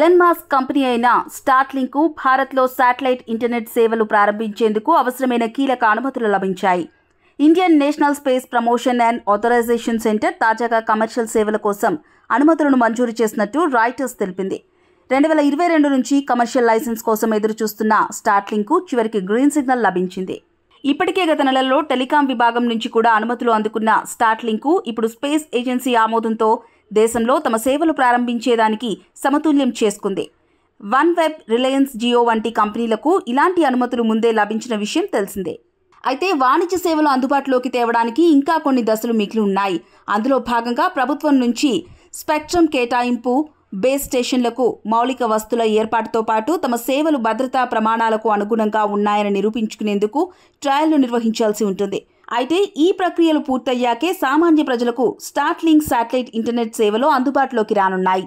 Elon Musk company అయిన Starlink కు భారత్లో శాటిలైట్ ఇంటర్నెట్ సేవలు ప్రారంభించేందుకు అవసరమైన కీలక అనుమతులు లభించాయి. Indian National Space Promotion and Authorisation Centre తాజాగా కమర్షియల్ సేవల కోసం అనుమతులను మంజూరు చేసినట్టు రాయిటర్స్ తెలిపింది. 2022 నుంచి కమర్షియల్ లైసెన్స్ కోసం ఎదురుచూస్తున్న స్టార్లింక్ కు చివరికి గ్రీన్ సిగ్నల్ లభించింది. ఇప్పటికే గత నెలల్లో టెలికాం విభాగం నుంచి కూడా అనుమతులు అందుకున్న స్టార్లింక్ కు ఇప్పుడు స్పేస్ ఏజెన్సీ ఆమోదంతో దేశంలో తమ సేవలు ప్రారంభించేదానికి సమతుల్యం చేసుకుంది. వన్ వెబ్, రిలయన్స్ జియో వంటి కంపెనీలకు ఇలాంటి అనుమతులు ముందే లభించిన విషయం తెలిసిందే. అయితే వాణిజ్య సేవలు అందుబాటులోకి తేవడానికి ఇంకా కొన్ని దశలు మిగిలి ఉన్నాయి. అందులో భాగంగా ప్రభుత్వం నుంచి స్పెక్ట్రమ్ కేటాయింపు, బేస్ స్టేషన్లకు మౌలిక వస్తువుల ఏర్పాటుతో పాటు తమ సేవలు భద్రతా ప్రమాణాలకు అనుగుణంగా ఉన్నాయని నిరూపించుకునేందుకు ట్రయల్ను నిర్వహించాల్సి ఉంటుంది. అయితే ఈ ప్రక్రియలు పూర్తయ్యాకే సామాన్య ప్రజలకు స్టార్లింక్ శాటిలైట్ ఇంటర్నెట్ సేవలు అందుబాటులోకి రానున్నాయి.